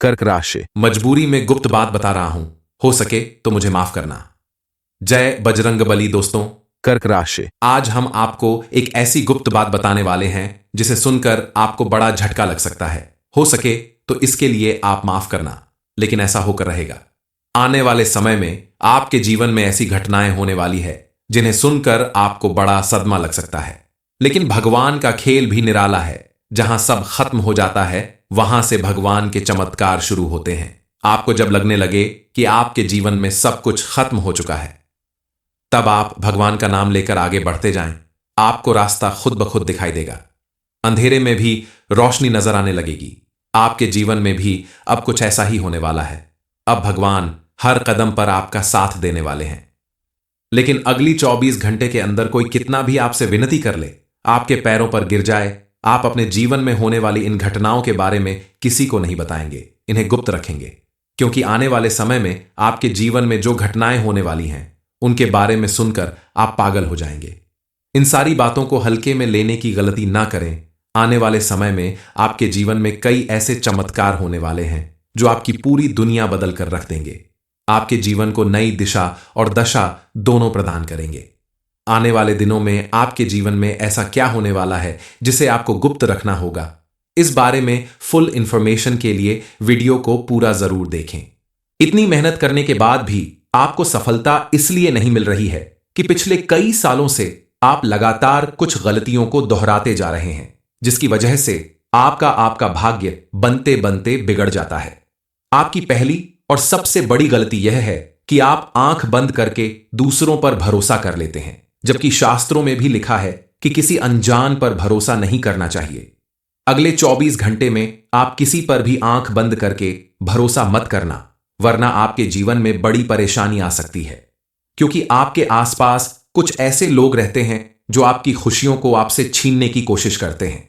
कर्क राशि। मजबूरी में गुप्त बात बता रहा हूं, हो सके तो मुझे माफ करना। जय बजरंगबली। दोस्तों, कर्क राशि। आज हम आपको एक ऐसी गुप्त बात बताने वाले हैं जिसे सुनकर आपको बड़ा झटका लग सकता है। हो सके तो इसके लिए आप माफ करना, लेकिन ऐसा होकर रहेगा। आने वाले समय में आपके जीवन में ऐसी घटनाएं होने वाली है जिन्हें सुनकर आपको बड़ा सदमा लग सकता है। लेकिन भगवान का खेल भी निराला है। जहां सब खत्म हो जाता है, वहां से भगवान के चमत्कार शुरू होते हैं। आपको जब लगने लगे कि आपके जीवन में सब कुछ खत्म हो चुका है, तब आप भगवान का नाम लेकर आगे बढ़ते जाएं। आपको रास्ता खुद ब खुद दिखाई देगा। अंधेरे में भी रोशनी नजर आने लगेगी। आपके जीवन में भी अब कुछ ऐसा ही होने वाला है। अब भगवान हर कदम पर आपका साथ देने वाले हैं। लेकिन अगली 24 घंटे के अंदर कोई कितना भी आपसे विनती कर ले, आपके पैरों पर गिर जाए, आप अपने जीवन में होने वाली इन घटनाओं के बारे में किसी को नहीं बताएंगे, इन्हें गुप्त रखेंगे। क्योंकि आने वाले समय में आपके जीवन में जो घटनाएं होने वाली हैं, उनके बारे में सुनकर आप पागल हो जाएंगे। इन सारी बातों को हल्के में लेने की गलती ना करें। आने वाले समय में आपके जीवन में कई ऐसे चमत्कार होने वाले हैं जो आपकी पूरी दुनिया बदल कर रख देंगे। आपके जीवन को नई दिशा और दशा दोनों प्रदान करेंगे। आने वाले दिनों में आपके जीवन में ऐसा क्या होने वाला है जिसे आपको गुप्त रखना होगा, इस बारे में फुल इंफॉर्मेशन के लिए वीडियो को पूरा जरूर देखें। इतनी मेहनत करने के बाद भी आपको सफलता इसलिए नहीं मिल रही है कि पिछले कई सालों से आप लगातार कुछ गलतियों को दोहराते जा रहे हैं, जिसकी वजह से आपका भाग्य बनते बनते बिगड़ जाता है। आपकी पहली और सबसे बड़ी गलती यह है कि आप आंख बंद करके दूसरों पर भरोसा कर लेते हैं, जबकि शास्त्रों में भी लिखा है कि किसी अनजान पर भरोसा नहीं करना चाहिए। अगले 24 घंटे में आप किसी पर भी आंख बंद करके भरोसा मत करना, वरना आपके जीवन में बड़ी परेशानी आ सकती है। क्योंकि आपके आसपास कुछ ऐसे लोग रहते हैं जो आपकी खुशियों को आपसे छीनने की कोशिश करते हैं,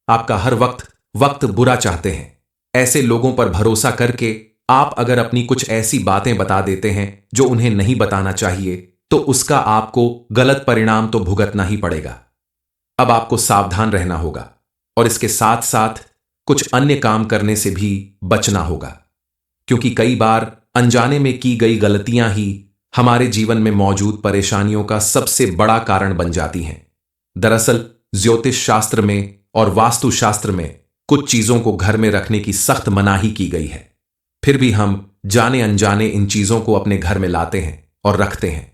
आपका हर वक्त बुरा चाहते हैं। ऐसे लोगों पर भरोसा करके आप अगर अपनी कुछ ऐसी बातें बता देते हैं जो उन्हें नहीं बताना चाहिए, तो उसका आपको गलत परिणाम तो भुगतना ही पड़ेगा। अब आपको सावधान रहना होगा और इसके साथ साथ कुछ अन्य काम करने से भी बचना होगा, क्योंकि कई बार अनजाने में की गई गलतियां ही हमारे जीवन में मौजूद परेशानियों का सबसे बड़ा कारण बन जाती हैं। दरअसल ज्योतिष शास्त्र में और वास्तु शास्त्र में कुछ चीजों को घर में रखने की सख्त मनाही की गई है। फिर भी हम जाने अनजाने इन चीजों को अपने घर में लाते हैं और रखते हैं।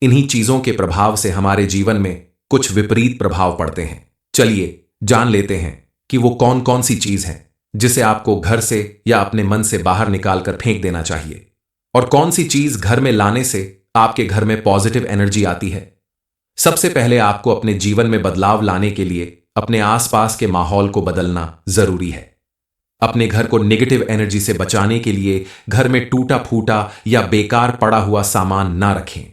इन्हीं चीजों के प्रभाव से हमारे जीवन में कुछ विपरीत प्रभाव पड़ते हैं। चलिए जान लेते हैं कि वो कौन कौन सी चीज है जिसे आपको घर से या अपने मन से बाहर निकालकर फेंक देना चाहिए, और कौन सी चीज घर में लाने से आपके घर में पॉजिटिव एनर्जी आती है। सबसे पहले आपको अपने जीवन में बदलाव लाने के लिए अपने आसपास के माहौल को बदलना जरूरी है। अपने घर को नेगेटिव एनर्जी से बचाने के लिए घर में टूटा फूटा या बेकार पड़ा हुआ सामान ना रखें,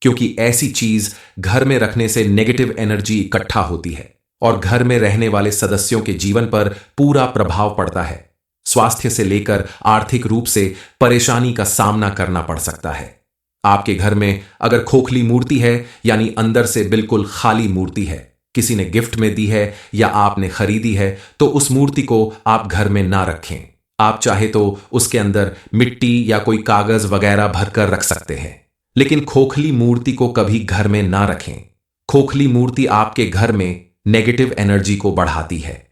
क्योंकि ऐसी चीज घर में रखने से नेगेटिव एनर्जी इकट्ठा होती है और घर में रहने वाले सदस्यों के जीवन पर पूरा प्रभाव पड़ता है। स्वास्थ्य से लेकर आर्थिक रूप से परेशानी का सामना करना पड़ सकता है। आपके घर में अगर खोखली मूर्ति है, यानी अंदर से बिल्कुल खाली मूर्ति है, किसी ने गिफ्ट में दी है या आपने खरीदी है, तो उस मूर्ति को आप घर में ना रखें। आप चाहे तो उसके अंदर मिट्टी या कोई कागज वगैरह भरकर रख सकते हैं, लेकिन खोखली मूर्ति को कभी घर में ना रखें। खोखली मूर्ति आपके घर में नेगेटिव एनर्जी को बढ़ाती है।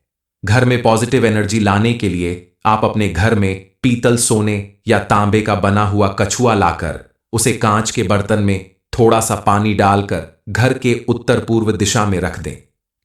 घर में पॉजिटिव एनर्जी लाने के लिए आप अपने घर में पीतल, सोने या तांबे का बना हुआ कछुआ लाकर उसे कांच के बर्तन में थोड़ा सा पानी डालकर घर के उत्तर पूर्व दिशा में रख दें,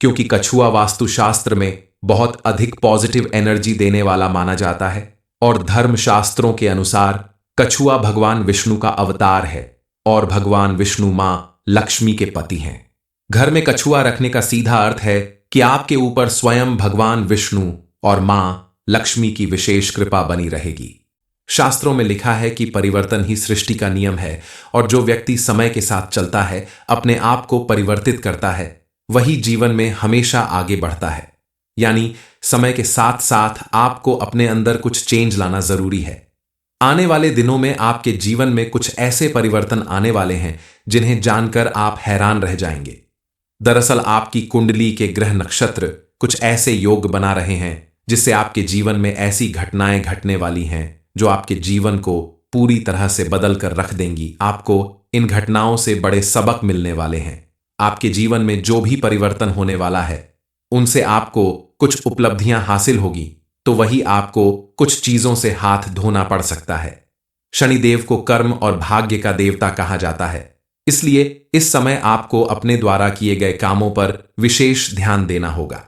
क्योंकि कछुआ वास्तुशास्त्र में बहुत अधिक पॉजिटिव एनर्जी देने वाला माना जाता है और धर्मशास्त्रों के अनुसार कछुआ भगवान विष्णु का अवतार है और भगवान विष्णु मां लक्ष्मी के पति हैं। घर में कछुआ रखने का सीधा अर्थ है कि आपके ऊपर स्वयं भगवान विष्णु और मां लक्ष्मी की विशेष कृपा बनी रहेगी। शास्त्रों में लिखा है कि परिवर्तन ही सृष्टि का नियम है और जो व्यक्ति समय के साथ चलता है, अपने आप को परिवर्तित करता है, वही जीवन में हमेशा आगे बढ़ता है। यानी समय के साथ साथ आपको अपने अंदर कुछ चेंज लाना जरूरी है। आने वाले दिनों में आपके जीवन में कुछ ऐसे परिवर्तन आने वाले हैं जिन्हें जानकर आप हैरान रह जाएंगे। दरअसल आपकी कुंडली के ग्रह नक्षत्र कुछ ऐसे योग बना रहे हैं जिससे आपके जीवन में ऐसी घटनाएं घटने वाली हैं जो आपके जीवन को पूरी तरह से बदल कर रख देंगी। आपको इन घटनाओं से बड़े सबक मिलने वाले हैं। आपके जीवन में जो भी परिवर्तन होने वाला है उनसे आपको कुछ उपलब्धियां हासिल होगी, तो वही आपको कुछ चीजों से हाथ धोना पड़ सकता है। शनिदेव को कर्म और भाग्य का देवता कहा जाता है, इसलिए इस समय आपको अपने द्वारा किए गए कामों पर विशेष ध्यान देना होगा,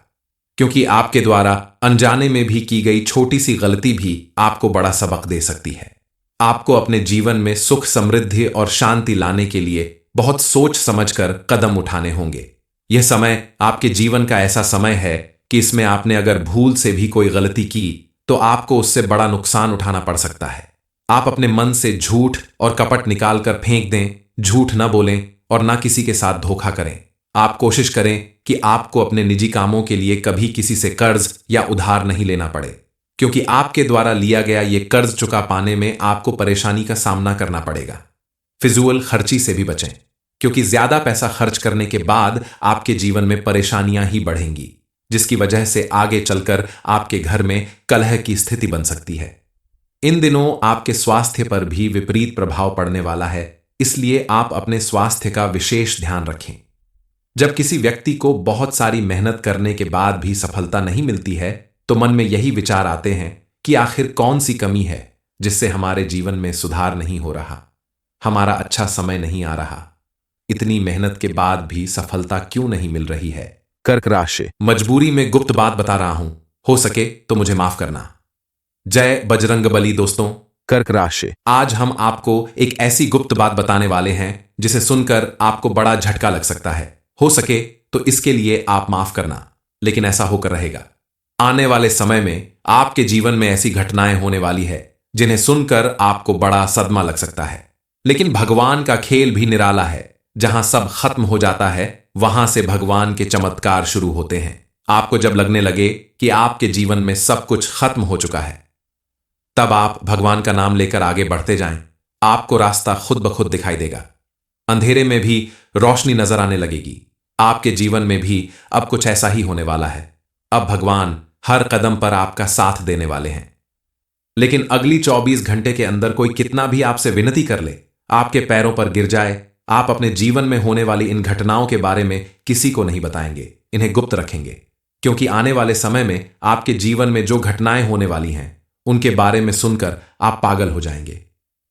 क्योंकि आपके द्वारा अनजाने में भी की गई छोटी सी गलती भी आपको बड़ा सबक दे सकती है। आपको अपने जीवन में सुख, समृद्धि और शांति लाने के लिए बहुत सोच समझकर कदम उठाने होंगे। यह समय आपके जीवन का ऐसा समय है कि इसमें आपने अगर भूल से भी कोई गलती की तो आपको उससे बड़ा नुकसान उठाना पड़ सकता है। आप अपने मन से झूठ और कपट निकाल कर फेंक दें, झूठ न बोलें और न किसी के साथ धोखा करें। आप कोशिश करें कि आपको अपने निजी कामों के लिए कभी किसी से कर्ज या उधार नहीं लेना पड़े, क्योंकि आपके द्वारा लिया गया ये कर्ज चुका पाने में आपको परेशानी का सामना करना पड़ेगा। फिजूल खर्ची से भी बचें, क्योंकि ज्यादा पैसा खर्च करने के बाद आपके जीवन में परेशानियां ही बढ़ेंगी, जिसकी वजह से आगे चलकर आपके घर में कलह की स्थिति बन सकती है। इन दिनों आपके स्वास्थ्य पर भी विपरीत प्रभाव पड़ने वाला है, इसलिए आप अपने स्वास्थ्य का विशेष ध्यान रखें। जब किसी व्यक्ति को बहुत सारी मेहनत करने के बाद भी सफलता नहीं मिलती है तो मन में यही विचार आते हैं कि आखिर कौन सी कमी है जिससे हमारे जीवन में सुधार नहीं हो रहा, हमारा अच्छा समय नहीं आ रहा, इतनी मेहनत के बाद भी सफलता क्यों नहीं मिल रही है। कर्क राशि। मजबूरी में गुप्त बात बता रहा हूं, हो सके तो मुझे माफ करना। जय बजरंगबली। दोस्तों, कर्क राशि। आज हम आपको एक ऐसी गुप्त बात बताने वाले हैं जिसे सुनकर आपको बड़ा झटका लग सकता है। हो सके तो इसके लिए आप माफ करना, लेकिन ऐसा होकर रहेगा। आने वाले समय में आपके जीवन में ऐसी घटनाएं होने वाली है जिन्हें सुनकर आपको बड़ा सदमा लग सकता है, लेकिन भगवान का खेल भी निराला है। जहां सब खत्म हो जाता है वहां से भगवान के चमत्कार शुरू होते हैं। आपको जब लगने लगे कि आपके जीवन में सब कुछ खत्म हो चुका है, तब आप भगवान का नाम लेकर आगे बढ़ते जाएं। आपको रास्ता खुद ब खुद दिखाई देगा। अंधेरे में भी रोशनी नजर आने लगेगी। आपके जीवन में भी अब कुछ ऐसा ही होने वाला है। अब भगवान हर कदम पर आपका साथ देने वाले हैं। लेकिन अगली 24 घंटे के अंदर कोई कितना भी आपसे विनती कर ले, आपके पैरों पर गिर जाए, आप अपने जीवन में होने वाली इन घटनाओं के बारे में किसी को नहीं बताएंगे, इन्हें गुप्त रखेंगे, क्योंकि आने वाले समय में आपके जीवन में जो घटनाएं होने वाली हैं उनके बारे में सुनकर आप पागल हो जाएंगे।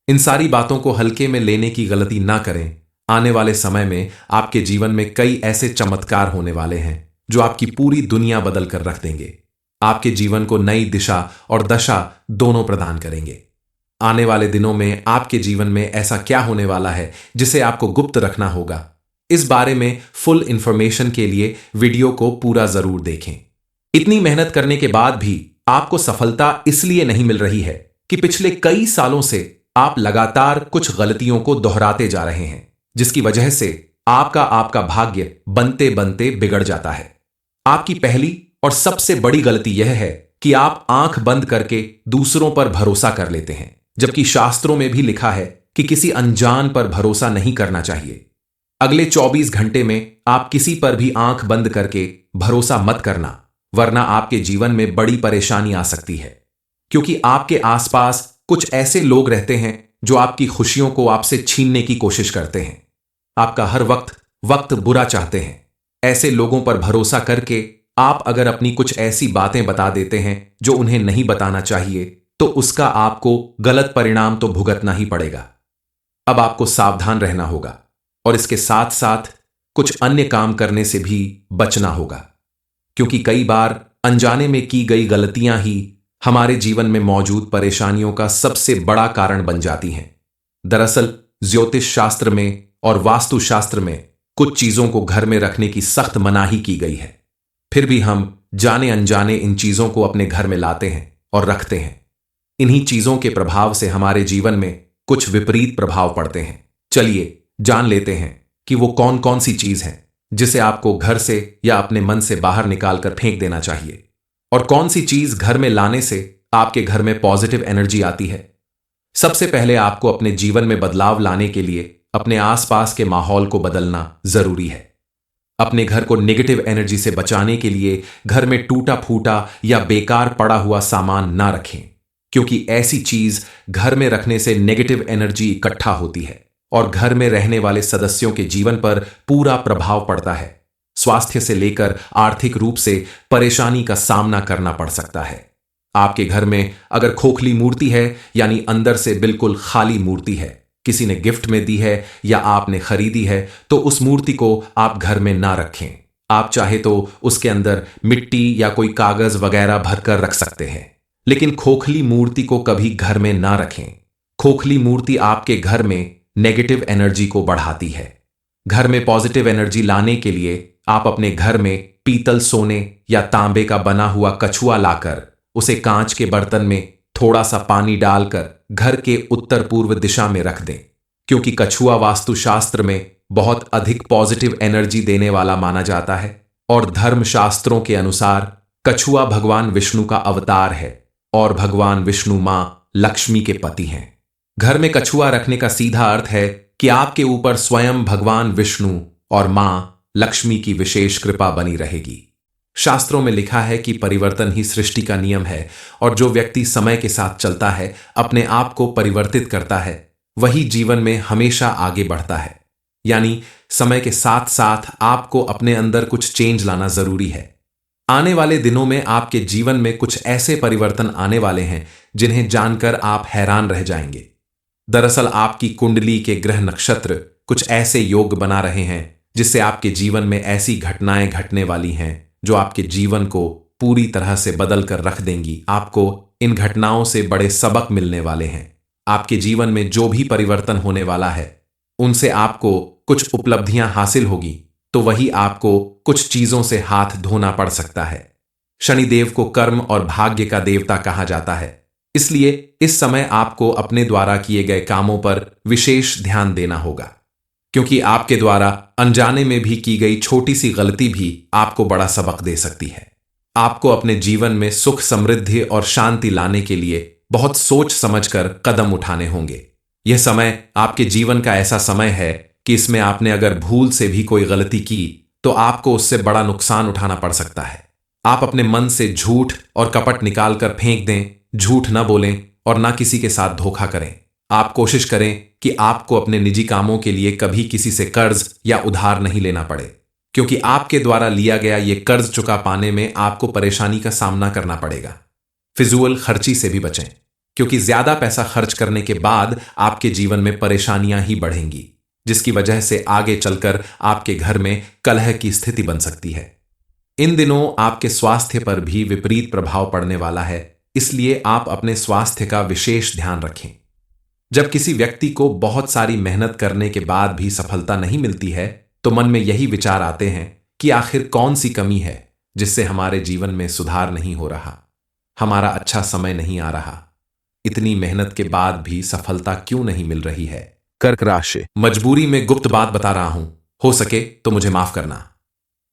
इन सारी बातों को हल्के में लेने की गलती ना करें। आने वाले समय में आपके जीवन में कई ऐसे चमत्कार होने वाले हैं जो आपकी पूरी दुनिया बदल कर रख देंगे, आपके जीवन को नई दिशा और दशा दोनों प्रदान करेंगे। आने वाले दिनों में आपके जीवन में ऐसा क्या होने वाला है जिसे आपको गुप्त रखना होगा, इस बारे में फुल इंफॉर्मेशन के लिए वीडियो को पूरा जरूर देखें। इतनी मेहनत करने के बाद भी आपको सफलता इसलिए नहीं मिल रही है कि पिछले कई सालों से आप लगातार कुछ गलतियों को दोहराते जा रहे हैं, जिसकी वजह से आपका भाग्य बनते बनते बिगड़ जाता है। आपकी पहली और सबसे बड़ी गलती यह है कि आप आंख बंद करके दूसरों पर भरोसा कर लेते हैं, जबकि शास्त्रों में भी लिखा है कि किसी अनजान पर भरोसा नहीं करना चाहिए। अगले 24 घंटे में आप किसी पर भी आंख बंद करके भरोसा मत करना, वरना आपके जीवन में बड़ी परेशानी आ सकती है, क्योंकि आपके आसपास कुछ ऐसे लोग रहते हैं जो आपकी खुशियों को आपसे छीनने की कोशिश करते हैं, आपका हर वक्त बुरा चाहते हैं। ऐसे लोगों पर भरोसा करके आप अगर अपनी कुछ ऐसी बातें बता देते हैं जो उन्हें नहीं बताना चाहिए, तो उसका आपको गलत परिणाम तो भुगतना ही पड़ेगा। अब आपको सावधान रहना होगा और इसके साथ साथ कुछ अन्य काम करने से भी बचना होगा, क्योंकि कई बार अनजाने में की गई गलतियां ही हमारे जीवन में मौजूद परेशानियों का सबसे बड़ा कारण बन जाती हैं। दरअसल ज्योतिष शास्त्र में और वास्तु शास्त्र में कुछ चीजों को घर में रखने की सख्त मनाही की गई है, फिर भी हम जाने अनजाने इन चीजों को अपने घर में लाते हैं और रखते हैं। इन्हीं चीजों के प्रभाव से हमारे जीवन में कुछ विपरीत प्रभाव पड़ते हैं। चलिए जान लेते हैं कि वो कौन कौन सी चीज है जिसे आपको घर से या अपने मन से बाहर निकालकर फेंक देना चाहिए, और कौन सी चीज घर में लाने से आपके घर में पॉजिटिव एनर्जी आती है। सबसे पहले आपको अपने जीवन में बदलाव लाने के लिए अपने आसपास के माहौल को बदलना जरूरी है। अपने घर को नेगेटिव एनर्जी से बचाने के लिए घर में टूटा फूटा या बेकार पड़ा हुआ सामान ना रखें, क्योंकि ऐसी चीज घर में रखने से नेगेटिव एनर्जी इकट्ठा होती है और घर में रहने वाले सदस्यों के जीवन पर पूरा प्रभाव पड़ता है। स्वास्थ्य से लेकर आर्थिक रूप से परेशानी का सामना करना पड़ सकता है। आपके घर में अगर खोखली मूर्ति है, यानी अंदर से बिल्कुल खाली मूर्ति है, किसी ने गिफ्ट में दी है या आपने खरीदी है, तो उस मूर्ति को आप घर में ना रखें। आप चाहे तो उसके अंदर मिट्टी या कोई कागज वगैरह भरकर रख सकते हैं, लेकिन खोखली मूर्ति को कभी घर में ना रखें। खोखली मूर्ति आपके घर में नेगेटिव एनर्जी को बढ़ाती है। घर में पॉजिटिव एनर्जी लाने के लिए आप अपने घर में पीतल, सोने या तांबे का बना हुआ कछुआ लाकर उसे कांच के बर्तन में थोड़ा सा पानी डालकर घर के उत्तर पूर्व दिशा में रख दें, क्योंकि कछुआ वास्तुशास्त्र में बहुत अधिक पॉजिटिव एनर्जी देने वाला माना जाता है और धर्मशास्त्रों के अनुसार कछुआ भगवान विष्णु का अवतार है और भगवान विष्णु मां लक्ष्मी के पति हैं। घर में कछुआ रखने का सीधा अर्थ है कि आपके ऊपर स्वयं भगवान विष्णु और मां लक्ष्मी की विशेष कृपा बनी रहेगी। शास्त्रों में लिखा है कि परिवर्तन ही सृष्टि का नियम है और जो व्यक्ति समय के साथ चलता है, अपने आप को परिवर्तित करता है, वही जीवन में हमेशा आगे बढ़ता है। यानी समय के साथ साथ आपको अपने अंदर कुछ चेंज लाना जरूरी है। आने वाले दिनों में आपके जीवन में कुछ ऐसे परिवर्तन आने वाले हैं जिन्हें जानकर आप हैरान रह जाएंगे। दरअसल आपकी कुंडली के ग्रह नक्षत्र कुछ ऐसे योग बना रहे हैं जिससे आपके जीवन में ऐसी घटनाएं घटने वाली हैं जो आपके जीवन को पूरी तरह से बदल कर रख देंगी। आपको इन घटनाओं से बड़े सबक मिलने वाले हैं। आपके जीवन में जो भी परिवर्तन होने वाला है, उनसे आपको कुछ उपलब्धियां हासिल होगी, तो वही आपको कुछ चीजों से हाथ धोना पड़ सकता है। शनिदेव को कर्म और भाग्य का देवता कहा जाता है, इसलिए इस समय आपको अपने द्वारा किए गए कामों पर विशेष ध्यान देना होगा, क्योंकि आपके द्वारा अनजाने में भी की गई छोटी सी गलती भी आपको बड़ा सबक दे सकती है। आपको अपने जीवन में सुख, समृद्धि और शांति लाने के लिए बहुत सोच समझकर कदम उठाने होंगे। यह समय आपके जीवन का ऐसा समय है कि इसमें आपने अगर भूल से भी कोई गलती की तो आपको उससे बड़ा नुकसान उठाना पड़ सकता है। आप अपने मन से झूठ और कपट निकालकर फेंक दें, झूठ न बोलें और ना किसी के साथ धोखा करें। आप कोशिश करें कि आपको अपने निजी कामों के लिए कभी किसी से कर्ज या उधार नहीं लेना पड़े, क्योंकि आपके द्वारा लिया गया ये कर्ज चुका पाने में आपको परेशानी का सामना करना पड़ेगा। फिजूल खर्ची से भी बचें, क्योंकि ज्यादा पैसा खर्च करने के बाद आपके जीवन में परेशानियां ही बढ़ेंगी, जिसकी वजह से आगे चलकर आपके घर में कलह की स्थिति बन सकती है। इन दिनों आपके स्वास्थ्य पर भी विपरीत प्रभाव पड़ने वाला है, इसलिए आप अपने स्वास्थ्य का विशेष ध्यान रखें। जब किसी व्यक्ति को बहुत सारी मेहनत करने के बाद भी सफलता नहीं मिलती है, तो मन में यही विचार आते हैं कि आखिर कौन सी कमी है जिससे हमारे जीवन में सुधार नहीं हो रहा, हमारा अच्छा समय नहीं आ रहा, इतनी मेहनत के बाद भी सफलता क्यों नहीं मिल रही है। कर्क राशि। मजबूरी में गुप्त बात बता रहा हूं, हो सके तो मुझे माफ करना।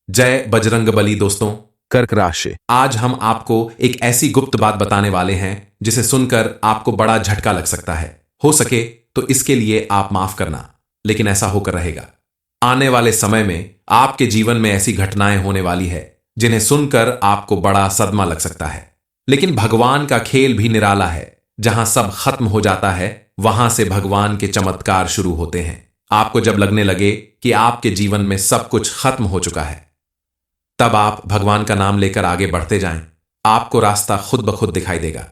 जय बजरंगबली। दोस्तों, कर्क राशि। आज हम आपको एक ऐसी गुप्त बात बताने वाले हैं जिसे सुनकर आपको बड़ा झटका लग सकता है। हो सके तो इसके लिए आप माफ करना, लेकिन ऐसा होकर रहेगा। आने वाले समय में आपके जीवन में ऐसी घटनाएं होने वाली है जिन्हें सुनकर आपको बड़ा सदमा लग सकता है, लेकिन भगवान का खेल भी निराला है। जहां सब खत्म हो जाता है, वहां से भगवान के चमत्कार शुरू होते हैं। आपको जब लगने लगे कि आपके जीवन में सब कुछ खत्म हो चुका है, तब आप भगवान का नाम लेकर आगे बढ़ते जाएं। आपको रास्ता खुद ब खुद दिखाई देगा।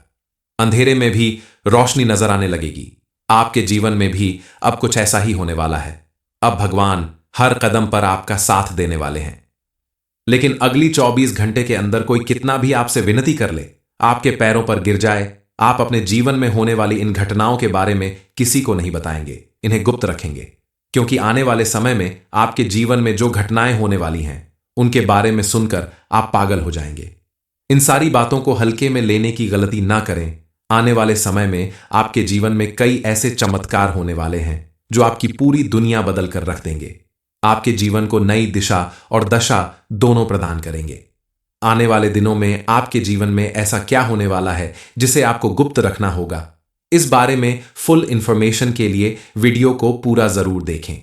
अंधेरे में भी रोशनी नजर आने लगेगी। आपके जीवन में भी अब कुछ ऐसा ही होने वाला है। अब भगवान हर कदम पर आपका साथ देने वाले हैं। लेकिन अगली 24 घंटे के अंदर कोई कितना भी आपसे विनती कर ले, आपके पैरों पर गिर जाए, आप अपने जीवन में होने वाली इन घटनाओं के बारे में किसी को नहीं बताएंगे, इन्हें गुप्त रखेंगे, क्योंकि आने वाले समय में आपके जीवन में जो घटनाएं होने वाली हैं, उनके बारे में सुनकर आप पागल हो जाएंगे। इन सारी बातों को हल्के में लेने की गलती ना करें। आने वाले समय में आपके जीवन में कई ऐसे चमत्कार होने वाले हैं जो आपकी पूरी दुनिया बदल कर रख देंगे। आपके जीवन को नई दिशा और दशा दोनों प्रदान करेंगे। आने वाले दिनों में आपके जीवन में ऐसा क्या होने वाला है जिसे आपको गुप्त रखना होगा, इस बारे में फुल इंफॉर्मेशन के लिए वीडियो को पूरा जरूर देखें।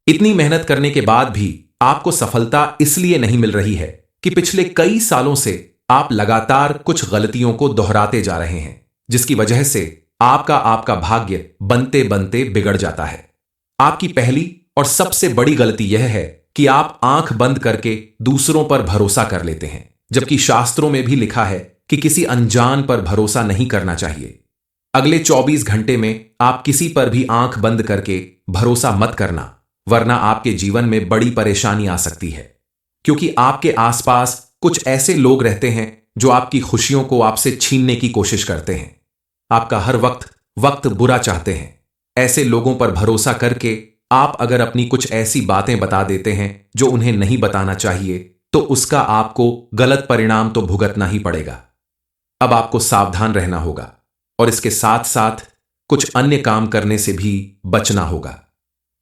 इतनी मेहनत करने के बाद भी आपको सफलता इसलिए नहीं मिल रही है कि पिछले कई सालों से आप लगातार कुछ गलतियों को दोहराते जा रहे हैं, जिसकी वजह से आपका भाग्य बनते बनते बिगड़ जाता है। आपकी पहली और सबसे बड़ी गलती यह है कि आप आंख बंद करके दूसरों पर भरोसा कर लेते हैं, जबकि शास्त्रों में भी लिखा है कि किसी अनजान पर भरोसा नहीं करना चाहिए। अगले 24 घंटे में आप किसी पर भी आंख बंद करके भरोसा मत करना, वरना आपके जीवन में बड़ी परेशानी आ सकती है। क्योंकि आपके आसपास कुछ ऐसे लोग रहते हैं जो आपकी खुशियों को आपसे छीनने की कोशिश करते हैं, आपका हर वक्त बुरा चाहते हैं। ऐसे लोगों पर भरोसा करके आप अगर अपनी कुछ ऐसी बातें बता देते हैं जो उन्हें नहीं बताना चाहिए, तो उसका आपको गलत परिणाम तो भुगतना ही पड़ेगा। अब आपको सावधान रहना होगा और इसके साथ साथ कुछ अन्य काम करने से भी बचना होगा,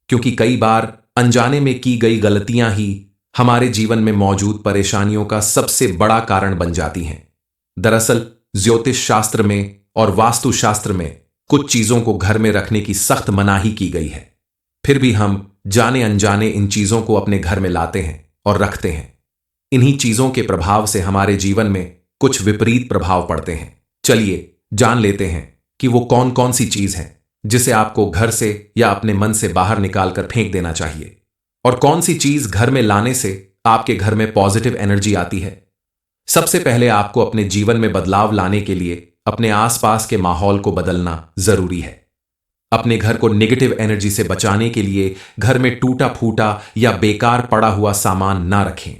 क्योंकि कई बार अनजाने में की गई गलतियां ही हमारे जीवन में मौजूद परेशानियों का सबसे बड़ा कारण बन जाती हैं। दरअसल ज्योतिष शास्त्र में और वास्तुशास्त्र में कुछ चीजों को घर में रखने की सख्त मनाही की गई है, फिर भी हम जाने अनजाने इन चीजों को अपने घर में लाते हैं और रखते हैं। इन्हीं चीजों के प्रभाव से हमारे जीवन में कुछ विपरीत प्रभाव पड़ते हैं। चलिए जान लेते हैं कि वो कौन कौन सी चीज है जिसे आपको घर से या अपने मन से बाहर निकालकर फेंक देना चाहिए, और कौन सी चीज घर में लाने से आपके घर में पॉजिटिव एनर्जी आती है। सबसे पहले आपको अपने जीवन में बदलाव लाने के लिए अपने आसपास के माहौल को बदलना जरूरी है। अपने घर को नेगेटिव एनर्जी से बचाने के लिए घर में टूटा फूटा या बेकार पड़ा हुआ सामान ना रखें,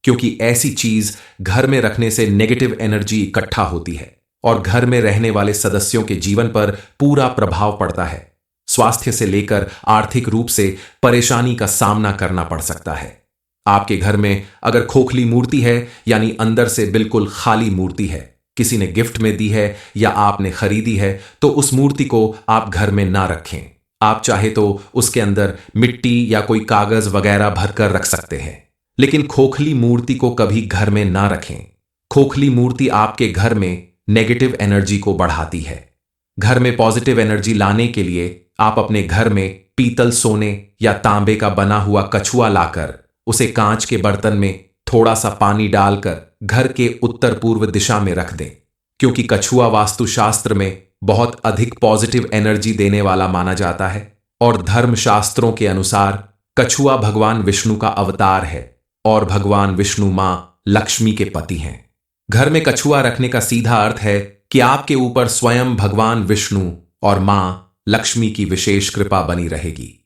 क्योंकि ऐसी चीज घर में रखने से नेगेटिव एनर्जी इकट्ठा होती है और घर में रहने वाले सदस्यों के जीवन पर पूरा प्रभाव पड़ता है। स्वास्थ्य से लेकर आर्थिक रूप से परेशानी का सामना करना पड़ सकता है। आपके घर में अगर खोखली मूर्ति है, यानी अंदर से बिल्कुल खाली मूर्ति है, किसी ने गिफ्ट में दी है या आपने खरीदी है, तो उस मूर्ति को आप घर में ना रखें। आप चाहे तो उसके अंदर मिट्टी या कोई कागज वगैरह भरकर रख सकते हैं, लेकिन खोखली मूर्ति को कभी घर में ना रखें। खोखली मूर्ति आपके घर में नेगेटिव एनर्जी को बढ़ाती है। घर में पॉजिटिव एनर्जी लाने के लिए आप अपने घर में पीतल, सोने या तांबे का बना हुआ कछुआ लाकर उसे कांच के बर्तन में थोड़ा सा पानी डालकर घर के उत्तर पूर्व दिशा में रख दें, क्योंकि कछुआ वास्तुशास्त्र में बहुत अधिक पॉजिटिव एनर्जी देने वाला माना जाता है और धर्मशास्त्रों के अनुसार कछुआ भगवान विष्णु का अवतार है और भगवान विष्णु मां लक्ष्मी के पति हैं। घर में कछुआ रखने का सीधा अर्थ है कि आपके ऊपर स्वयं भगवान विष्णु और मां लक्ष्मी की विशेष कृपा बनी रहेगी।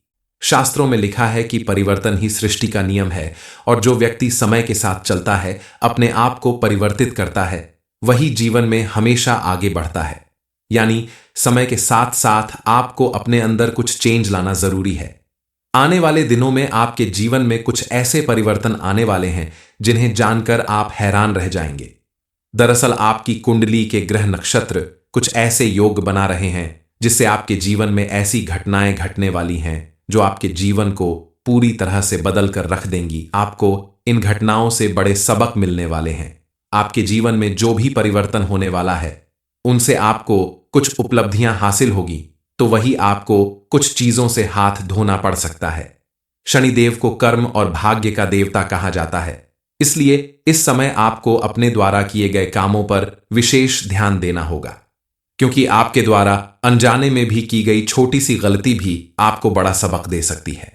शास्त्रों में लिखा है कि परिवर्तन ही सृष्टि का नियम है और जो व्यक्ति समय के साथ चलता है, अपने आप को परिवर्तित करता है, वही जीवन में हमेशा आगे बढ़ता है। यानी समय के साथ साथ आपको अपने अंदर कुछ चेंज लाना जरूरी है। आने वाले दिनों में आपके जीवन में कुछ ऐसे परिवर्तन आने वाले हैं जिन्हें जानकर आप हैरान रह जाएंगे। दरअसल आपकी कुंडली के ग्रह नक्षत्र कुछ ऐसे योग बना रहे हैं जिससे आपके जीवन में ऐसी घटनाएं घटने वाली हैं जो आपके जीवन को पूरी तरह से बदल कर रख देंगी। आपको इन घटनाओं से बड़े सबक मिलने वाले हैं। आपके जीवन में जो भी परिवर्तन होने वाला है, उनसे आपको कुछ उपलब्धियां हासिल होगी, तो वही आपको कुछ चीजों से हाथ धोना पड़ सकता है। शनिदेव को कर्म और भाग्य का देवता कहा जाता है, इसलिए इस समय आपको अपने द्वारा किए गए कामों पर विशेष ध्यान देना होगा, क्योंकि आपके द्वारा अनजाने में भी की गई छोटी सी गलती भी आपको बड़ा सबक दे सकती है।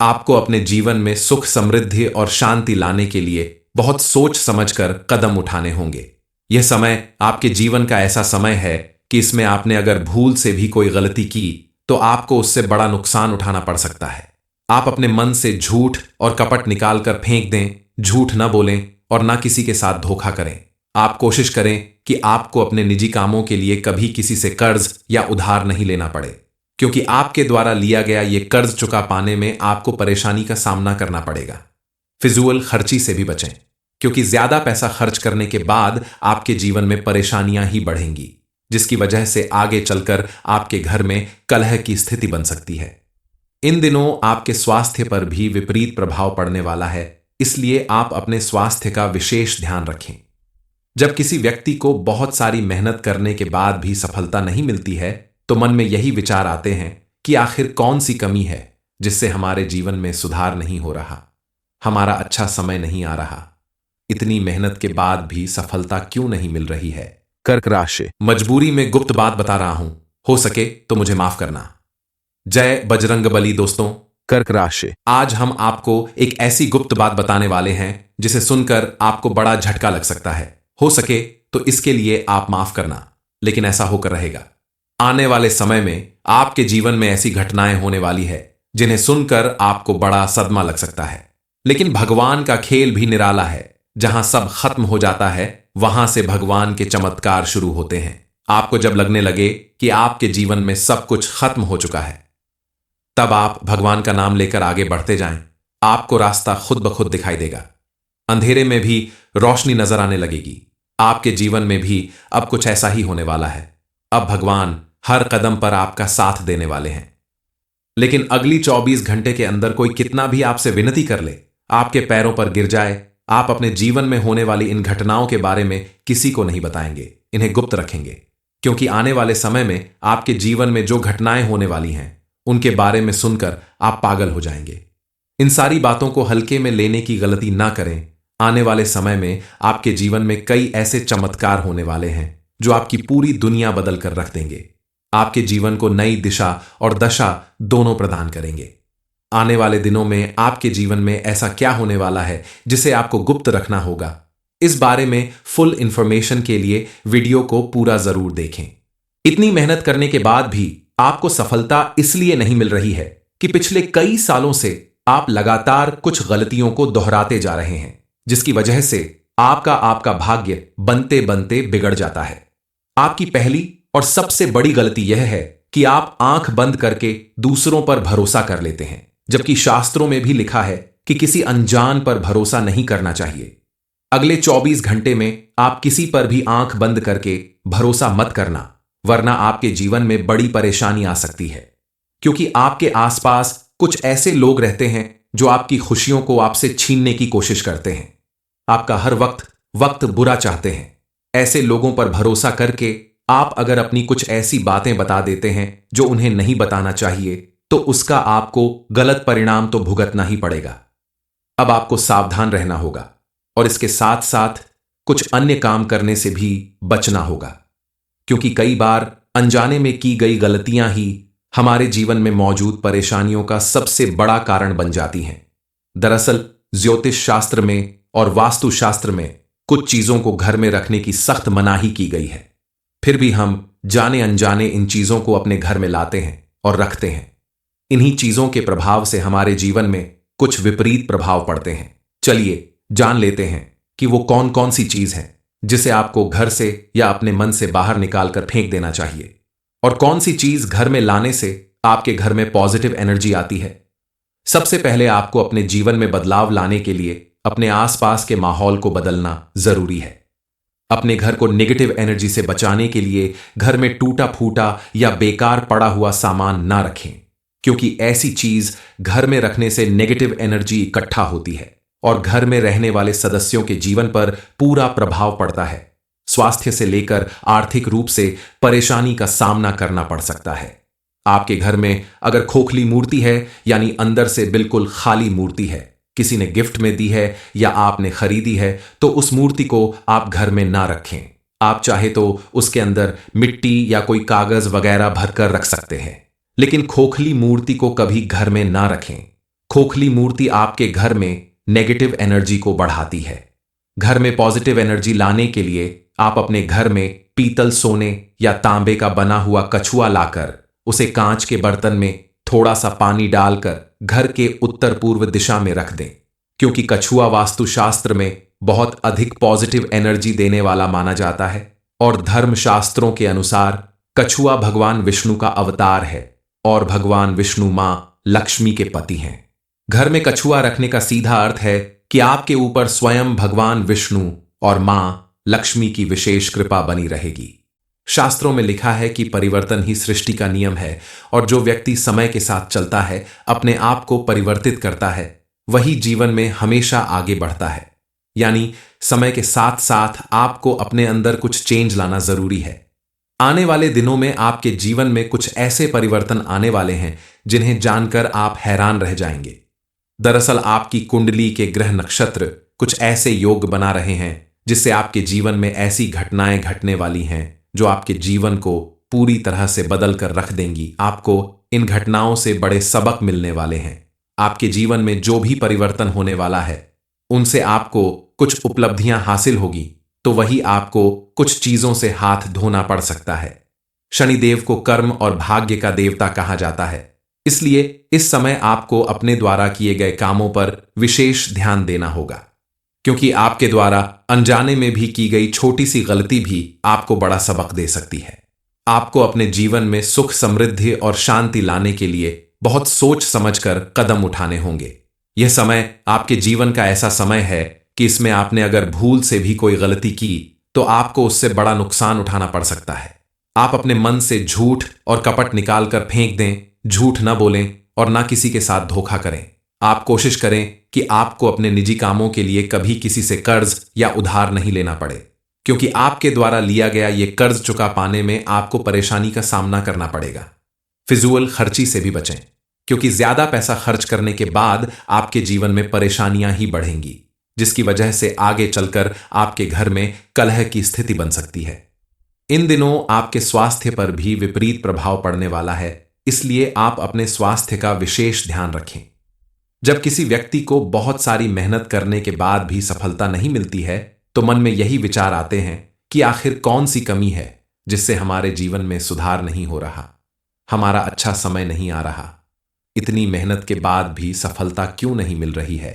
आपको अपने जीवन में सुख, समृद्धि और शांति लाने के लिए बहुत सोच समझकर कदम उठाने होंगे। यह समय आपके जीवन का ऐसा समय है कि इसमें आपने अगर भूल से भी कोई गलती की तो आपको उससे बड़ा नुकसान उठाना पड़ सकता है। आप अपने मन से झूठ और कपट निकालकर फेंक दें, झूठ न बोलें और न किसी के साथ धोखा करें। आप कोशिश करें कि आपको अपने निजी कामों के लिए कभी किसी से कर्ज या उधार नहीं लेना पड़े, क्योंकि आपके द्वारा लिया गया ये कर्ज चुका पाने में आपको परेशानी का सामना करना पड़ेगा। फिजूल खर्ची से भी बचें, क्योंकि ज्यादा पैसा खर्च करने के बाद आपके जीवन में परेशानियां ही बढ़ेंगी, जिसकी वजह से आगे चलकर आपके घर में कलह की स्थिति बन सकती है। इन दिनों आपके स्वास्थ्य पर भी विपरीत प्रभाव पड़ने वाला है, इसलिए आप अपने स्वास्थ्य का विशेष ध्यान रखें। जब किसी व्यक्ति को बहुत सारी मेहनत करने के बाद भी सफलता नहीं मिलती है, तो मन में यही विचार आते हैं कि आखिर कौन सी कमी है जिससे हमारे जीवन में सुधार नहीं हो रहा। हमारा अच्छा समय नहीं आ रहा। इतनी मेहनत के बाद भी सफलता क्यों नहीं मिल रही है? कर्क राशि। मजबूरी में गुप्त बात बता रहा हूं, हो सके तो मुझे माफ करना। जय बजरंगबली। दोस्तों, कर्क राशि। आज हम आपको एक ऐसी गुप्त बात बताने वाले हैं जिसे सुनकर आपको बड़ा झटका लग सकता है। हो सके तो इसके लिए आप माफ करना, लेकिन ऐसा होकर रहेगा। आने वाले समय में आपके जीवन में ऐसी घटनाएं होने वाली है जिन्हें सुनकर आपको बड़ा सदमा लग सकता है। लेकिन भगवान का खेल भी निराला है। जहां सब खत्म हो जाता है, वहां से भगवान के चमत्कार शुरू होते हैं। आपको जब लगने लगे कि आपके जीवन में सब कुछ खत्म हो चुका है, तब आप भगवान का नाम लेकर आगे बढ़ते जाएं। आपको रास्ता खुद ब खुद दिखाई देगा। अंधेरे में भी रोशनी नजर आने लगेगी। आपके जीवन में भी अब कुछ ऐसा ही होने वाला है। अब भगवान हर कदम पर आपका साथ देने वाले हैं। लेकिन अगली 24 घंटे के अंदर कोई कितना भी आपसे विनती कर ले, आपके पैरों पर गिर जाए, आप अपने जीवन में होने वाली इन घटनाओं के बारे में किसी को नहीं बताएंगे, इन्हें गुप्त रखेंगे। क्योंकि आने वाले समय में आपके जीवन में जो घटनाएं होने वाली हैं, उनके बारे में सुनकर आप पागल हो जाएंगे। इन सारी बातों को हल्के में लेने की गलती ना करें। आने वाले समय में आपके जीवन में कई ऐसे चमत्कार होने वाले हैं जो आपकी पूरी दुनिया बदल कर रख देंगे। आपके जीवन को नई दिशा और दशा दोनों प्रदान करेंगे। आने वाले दिनों में आपके जीवन में ऐसा क्या होने वाला है जिसे आपको गुप्त रखना होगा, इस बारे में फुल इंफॉर्मेशन के लिए वीडियो को पूरा जरूर देखें। इतनी मेहनत करने के बाद भी आपको सफलता इसलिए नहीं मिल रही है कि पिछले कई सालों से आप लगातार कुछ गलतियों को दोहराते जा रहे हैं, जिसकी वजह से आपका भाग्य बनते बनते बिगड़ जाता है। आपकी पहली और सबसे बड़ी गलती यह है कि आप आंख बंद करके दूसरों पर भरोसा कर लेते हैं, जबकि शास्त्रों में भी लिखा है कि किसी अनजान पर भरोसा नहीं करना चाहिए। अगले 24 घंटे में आप किसी पर भी आंख बंद करके भरोसा मत करना, वरना आपके जीवन में बड़ी परेशानी आ सकती है। क्योंकि आपके आसपास कुछ ऐसे लोग रहते हैं जो आपकी खुशियों को आपसे छीनने की कोशिश करते हैं, आपका हर वक्त बुरा चाहते हैं। ऐसे लोगों पर भरोसा करके आप अगर अपनी कुछ ऐसी बातें बता देते हैं जो उन्हें नहीं बताना चाहिए, तो उसका आपको गलत परिणाम तो भुगतना ही पड़ेगा। अब आपको सावधान रहना होगा और इसके साथ साथ कुछ अन्य काम करने से भी बचना होगा, क्योंकि कई बार अनजाने में की गई गलतियां ही हमारे जीवन में मौजूद परेशानियों का सबसे बड़ा कारण बन जाती हैं। दरअसल ज्योतिष शास्त्र में और वास्तु शास्त्र में कुछ चीजों को घर में रखने की सख्त मनाही की गई है। फिर भी हम जाने अनजाने इन चीजों को अपने घर में लाते हैं और रखते हैं। इन्हीं चीजों के प्रभाव से हमारे जीवन में कुछ विपरीत प्रभाव पड़ते हैं। चलिए जान लेते हैं कि वो कौन कौन सी चीज है जिसे आपको घर से या अपने मन से बाहर निकालकर फेंक देना चाहिए, और कौन सी चीज घर में लाने से आपके घर में पॉजिटिव एनर्जी आती है। सबसे पहले आपको अपने जीवन में बदलाव लाने के लिए अपने आसपास के माहौल को बदलना जरूरी है। अपने घर को नेगेटिव एनर्जी से बचाने के लिए घर में टूटा फूटा या बेकार पड़ा हुआ सामान ना रखें, क्योंकि ऐसी चीज घर में रखने से नेगेटिव एनर्जी इकट्ठा होती है और घर में रहने वाले सदस्यों के जीवन पर पूरा प्रभाव पड़ता है। स्वास्थ्य से लेकर आर्थिक रूप से परेशानी का सामना करना पड़ सकता है। आपके घर में अगर खोखली मूर्ति है, यानी अंदर से बिल्कुल खाली मूर्ति है, किसी ने गिफ्ट में दी है या आपने खरीदी है, तो उस मूर्ति को आप घर में ना रखें। आप चाहे तो उसके अंदर मिट्टी या कोई कागज वगैरह भरकर रख सकते हैं, लेकिन खोखली मूर्ति को कभी घर में ना रखें। खोखली मूर्ति आपके घर में नेगेटिव एनर्जी को बढ़ाती है। घर में पॉजिटिव एनर्जी लाने के लिए आप अपने घर में पीतल, सोने या तांबे का बना हुआ कछुआ लाकर उसे कांच के बर्तन में थोड़ा सा पानी डालकर घर के उत्तर पूर्व दिशा में रख दें, क्योंकि कछुआ वास्तुशास्त्र में बहुत अधिक पॉजिटिव एनर्जी देने वाला माना जाता है और धर्मशास्त्रों के अनुसार कछुआ भगवान विष्णु का अवतार है और भगवान विष्णु मां लक्ष्मी के पति हैं। घर में कछुआ रखने का सीधा अर्थ है कि आपके ऊपर स्वयं भगवान विष्णु और मां लक्ष्मी की विशेष कृपा बनी रहेगी। शास्त्रों में लिखा है कि परिवर्तन ही सृष्टि का नियम है और जो व्यक्ति समय के साथ चलता है, अपने आप को परिवर्तित करता है, वही जीवन में हमेशा आगे बढ़ता है। यानी समय के साथ साथ आपको अपने अंदर कुछ चेंज लाना जरूरी है। आने वाले दिनों में आपके जीवन में कुछ ऐसे परिवर्तन आने वाले हैं जिन्हें जानकर आप हैरान रह जाएंगे। दरअसल आपकी कुंडली के ग्रह नक्षत्र कुछ ऐसे योग बना रहे हैं जिससे आपके जीवन में ऐसी घटनाएं घटने वाली हैं जो आपके जीवन को पूरी तरह से बदल कर रख देंगी। आपको इन घटनाओं से बड़े सबक मिलने वाले हैं। आपके जीवन में जो भी परिवर्तन होने वाला है उनसे आपको कुछ उपलब्धियां हासिल होगी, तो वही आपको कुछ चीजों से हाथ धोना पड़ सकता है। शनिदेव को कर्म और भाग्य का देवता कहा जाता है, इसलिए इस समय आपको अपने द्वारा किए गए कामों पर विशेष ध्यान देना होगा, क्योंकि आपके द्वारा अनजाने में भी की गई छोटी सी गलती भी आपको बड़ा सबक दे सकती है। आपको अपने जीवन में सुख, समृद्धि और शांति लाने के लिए बहुत सोच समझकर कदम उठाने होंगे। यह समय आपके जीवन का ऐसा समय है कि इसमें आपने अगर भूल से भी कोई गलती की तो आपको उससे बड़ा नुकसान उठाना पड़ सकता है। आप अपने मन से झूठ और कपट निकालकर फेंक दें, झूठ न बोलें और ना किसी के साथ धोखा करें। आप कोशिश करें कि आपको अपने निजी कामों के लिए कभी किसी से कर्ज या उधार नहीं लेना पड़े, क्योंकि आपके द्वारा लिया गया ये कर्ज चुका पाने में आपको परेशानी का सामना करना पड़ेगा। फिजूल खर्ची से भी बचें, क्योंकि ज्यादा पैसा खर्च करने के बाद आपके जीवन में परेशानियां ही बढ़ेंगी, जिसकी वजह से आगे चलकर आपके घर में कलह की स्थिति बन सकती है। इन दिनों आपके स्वास्थ्य पर भी विपरीत प्रभाव पड़ने वाला है, इसलिए आप अपने स्वास्थ्य का विशेष ध्यान रखें। जब किसी व्यक्ति को बहुत सारी मेहनत करने के बाद भी सफलता नहीं मिलती है तो मन में यही विचार आते हैं कि आखिर कौन सी कमी है जिससे हमारे जीवन में सुधार नहीं हो रहा, हमारा अच्छा समय नहीं आ रहा, इतनी मेहनत के बाद भी सफलता क्यों नहीं मिल रही है।